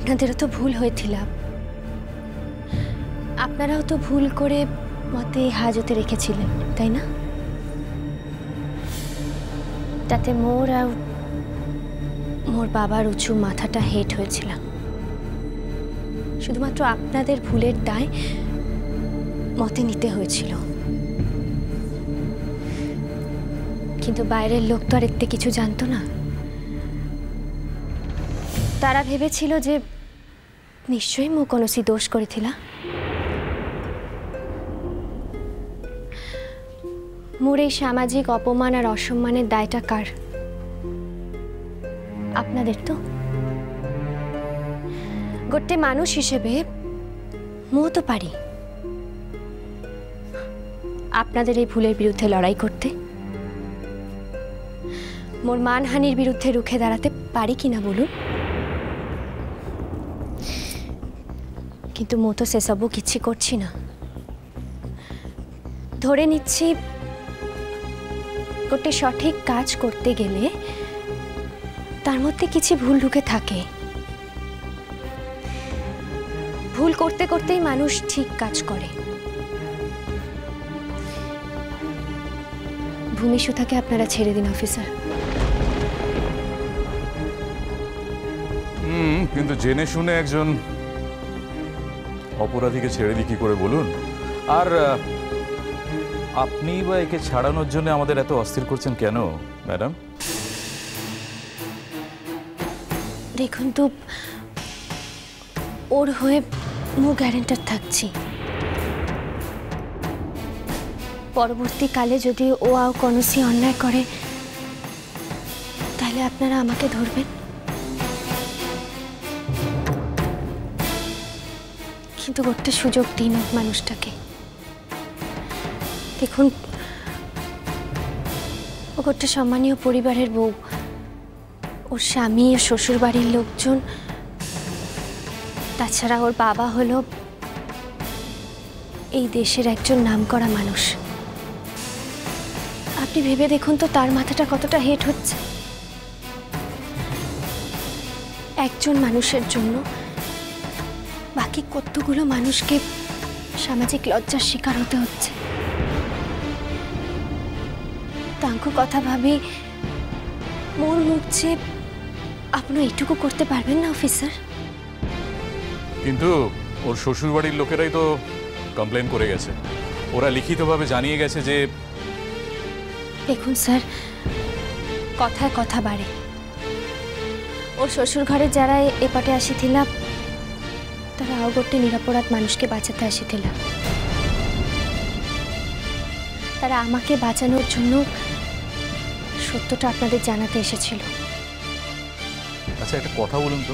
আপনাদেরও তো ভুল হয়েছিল, আপনারাও তো ভুল করে মতে হাজতে রেখেছিলেন, তাই না? তাতে মোর আর মোর বাবার উঁচু মাথাটা হেট হয়েছিল। শুধুমাত্র আপনাদের ভুলের দায় মতে নিতে হয়েছিল। কিন্তু বাইরের লোক তো আর এতে কিছু জানতো না। তারা ভেবেছিল যে নিশ্চয়ই মু কোনসি দোষ করেছিলা। মোর এই সামাজিক অপমান আর অসম্মানের দায়টা কার? আপনাদের তো। গোটে মানুষ হিসেবে মু তো পারি আপনাদের এই ভুলের বিরুদ্ধে লড়াই করতে। মোর মানহানির বিরুদ্ধে রুখে দাঁড়াতে পারি কিনা বলুন। কিন্তু মু তো সেসবও কিছু করছি না। ধরে নিচ্ছি গোটে সঠিক কাজ করতে গেলে তার মধ্যে কিছু ভুল ঢুকে থাকে। ভুল করতে করতেই মানুষ ঠিক কাজ করে। ভূমিসুতাকে আপনারা ছেড়ে দিন অফিসার। কিন্তু জেনে শুনে একজন অপরাধীকে ছেড়ে দিই কি করে বলুন? আর আপনি বা একে ছাড়ানোর জন্য আমাদের এত অস্থির করছেন কেন ম্যাডাম? দেখুন তো, ওর হয়ে মু গ্যারেন্টার থাকছি। পরবর্তীকালে যদি ও আও কোনসি অন্যায় করে তাহলে আপনারা আমাকে ধরবেন। কিন্তু একটা সুযোগ দিন মানুষটাকে। দেখুন, ও একটা সম্মানীয় পরিবারের বউ। ওর স্বামী ও শ্বশুর বাড়ির লোকজন, তাছাড়া ওর বাবা হলো এই দেশের একজন নামকরা মানুষ। আপনি ভেবে দেখুন তো তার মাথাটা কতটা হেট হচ্ছে। একজন মানুষের জন্য বাকি কতগুলো মানুষকে সামাজিক লজ্জার শিকার হতে হচ্ছে। তাঙ্কু কথা ভাবি মোর মুখ যে আপনি এইটুকু করতে পারবেন না অফিসার? কিন্তু ওর শ্বশুরবাড়ির লোকেরাই তো কমপ্লেন করে গেছে। ওরা লিখিতভাবে জানিয়ে গেছে যে। দেখুন স্যার, কথায় কথা বাড়ে। ওর শ্বশুর ঘরে যারা এপাটে আসিছিল তারা আও গোটে নিরাপরাধ মানুষকে বাঁচাতে আসিছিল। তারা আমাকে বাঁচানোর জন্য সত্যটা আপনাদের জানাতে এসেছিল। আচ্ছা, একটা কথা বলুন তো,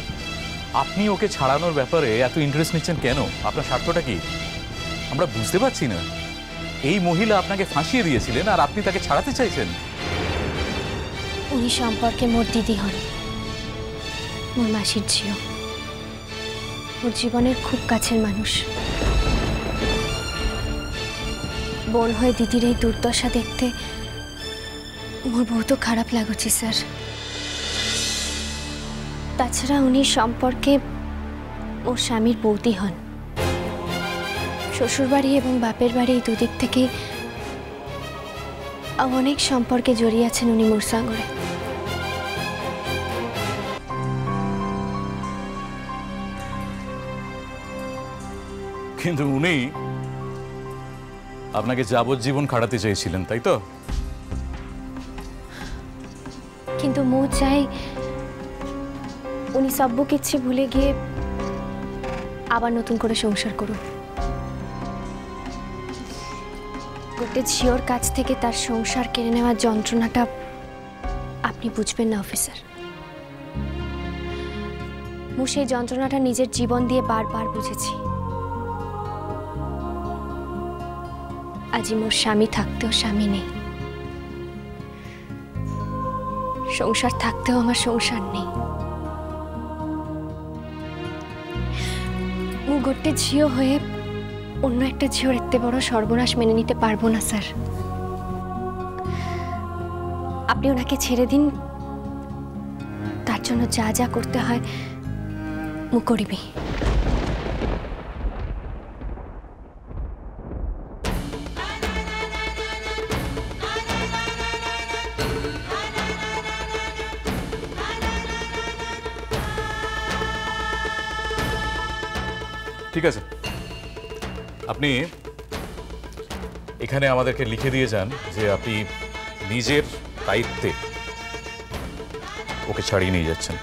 আপনি ওকে ছাড়ানোর ব্যাপারে এত ইন্টারেস্ট নিচ্ছেন কেন? আপনার স্বার্থটা কি আমরা বুঝতে পারছি না। এই মহিলা আপনাকে ফাঁসিয়ে দিয়েছিলেন আর আপনি তাকে ছাড়াতে চাইছেন। উনি সম্পর্কে মোর দিদি হন, মোর মাসির ঝিও। ওর জীবনের খুব কাছের মানুষ। বোন হয়ে দিদির এই দুর্দশা দেখতে মোর বহুত খারাপ লাগুছে স্যার। তাছাড়া উনি সম্পর্কে ওর স্বামীর বৌদি হন। শ্বশুরবাড়ি এবং বাপের বাড়ি এই দুদিক থেকে অনেক সম্পর্কে জড়িয়ে আছেন উনি মোর সঙ্গে। কিন্তু উনি আপনাকে যাবজ্জীবন খাটাতে চেয়েছিলেন, তাই তো? কিন্তু মু চাই উনি সব কিছু ভুলে গিয়ে আবার নতুন করে সংসার করুন। গোটে ঝিওর কাছ থেকে তার সংসার কেড়ে নেওয়ার যন্ত্রণাটা আপনি বুঝবেন না অফিসার। মু সেই যন্ত্রণাটা নিজের জীবন দিয়ে বারবার বুঝেছি। আজি মোর স্বামী থাকতেও স্বামী নেই, সংসার থাকতেও আমার সংসার নেই। মু গোটে ঝিও হয়ে অন্য একটা ঝিওর এত বড় সর্বনাশ মেনে নিতে পারবো না স্যার। আপনি ওনাকে ছেড়ে দিন, তার জন্য যা যা করতে হয় মু করিবি। ঠিক আছে, আপনি এখানে আমাদেরকে লিখে দিয়ে যান যে আপনি নিজের দায়িত্বে ওকে ছাড়িয়ে নিয়ে যাচ্ছেন।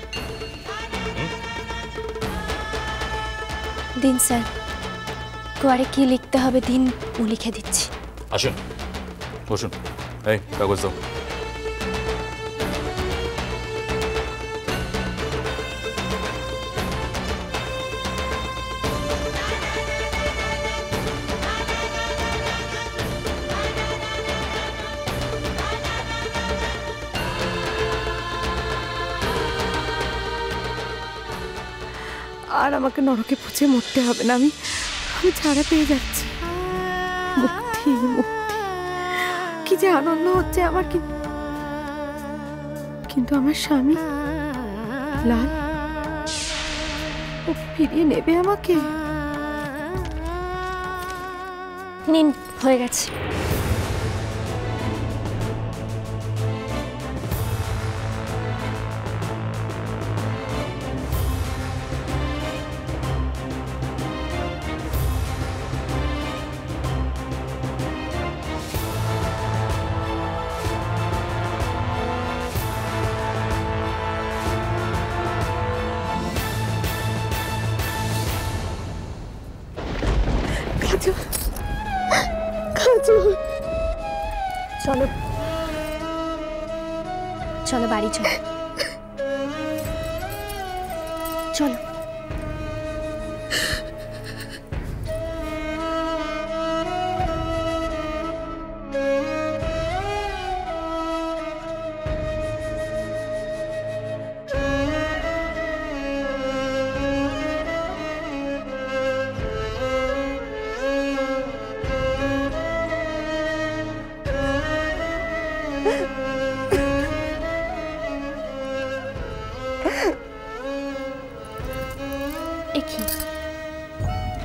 দিন স্যার, কোয়ারে কি লিখতে হবে দিন, মু লিখে দিচ্ছি। আসুন, বসুন। এই কাগজ দাও। আর আমাকে নরকে পচে মরতে হবে না, আমি ছাড়া পেয়ে যাচ্ছি। মুক্তি, মুক্তি, কি যে আনন্দ হচ্ছে আমার। কিন্তু আমার স্বামী লাল, ও ফিরিয়ে নেবে আমাকে? নিন, হয়ে গেছে। চলো চলো, বাড়ি চলো। চলো।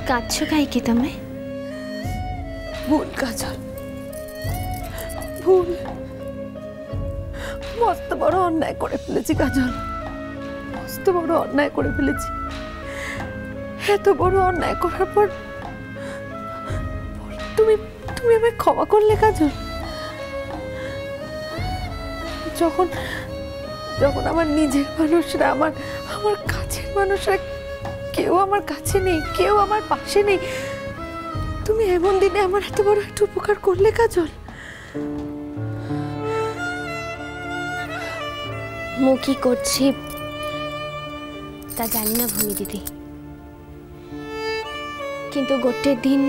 কাঁদছো কাইকে তুমি? ভুল কাজল, ভুল। মস্ত বড় অন্যায় করে ফেলেছি কাজল, মস্ত বড় অন্যায় করে ফেলেছি। এত বড় অন্যায় করার পর তুমি তুমি আমায় ক্ষমা করলে কাজল? যখন যখন আমার নিজের মানুষরা, আমার কাছের মানুষরা কেউ আমার কাছে নেই, কেউ আমার পাশে নেই, তুমি এমন দিনে আমার এত বড় একটা উপকার করলে কাজল। মু কি করছি তা জানি না ভূমি দিদি, কিন্তু গোটে দিন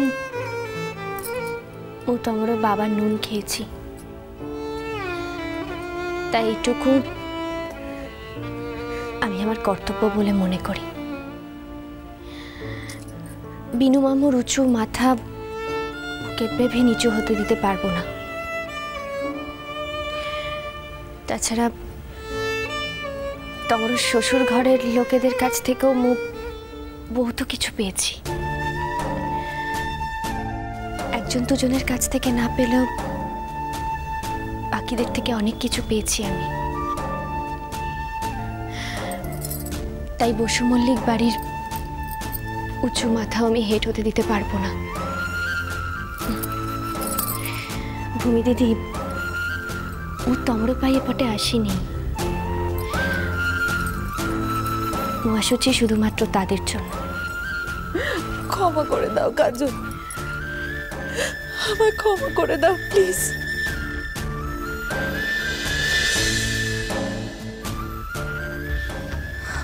মু তোমার বাবার নুন খেয়েছি, তাই এইটুকু আমি আমার কর্তব্য বলে মনে করি। বিনু মামুর উঁচু মাথা কেবে ভি নিচু হতে দিতে পারবো না। তাছাড়া তোমার শ্বশুর ঘরের লোকেদের কাছ থেকেও মুখ বহুত কিছু পেয়েছি, একজন দুজনের কাছ থেকে না পেলেও বাকিদের থেকে অনেক কিছু পেয়েছি আমি। তাই বসু মল্লিক বাড়ির উঁচু মাথাও আমি হেঁট হতে দিতে পারবো না। ভূমি দিদি, ও তমর পায়ে পটে আসিনি, ও আসুছি শুধুমাত্র তাদের জন্য। ক্ষমা করে দাও কাজল, আমায় ক্ষমা করে দাও প্লিজ।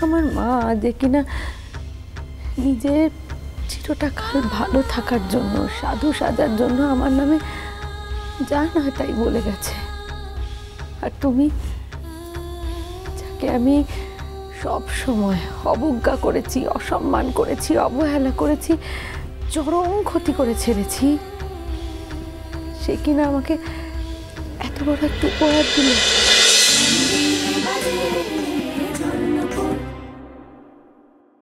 আমার মা যে কিনা নিজের চিরটা কাল ভালো থাকার জন্য, সাধু সাজার জন্য আমার নামে যা না তাই বলে গেছে, আর তুমি যাকে আমি সব সময় অবজ্ঞা করেছি, অসম্মান করেছি, অবহেলা করেছি, চরম ক্ষতি করে ছেড়েছি, সে কিনা আমাকে এত বড় একটা উপহার দিল।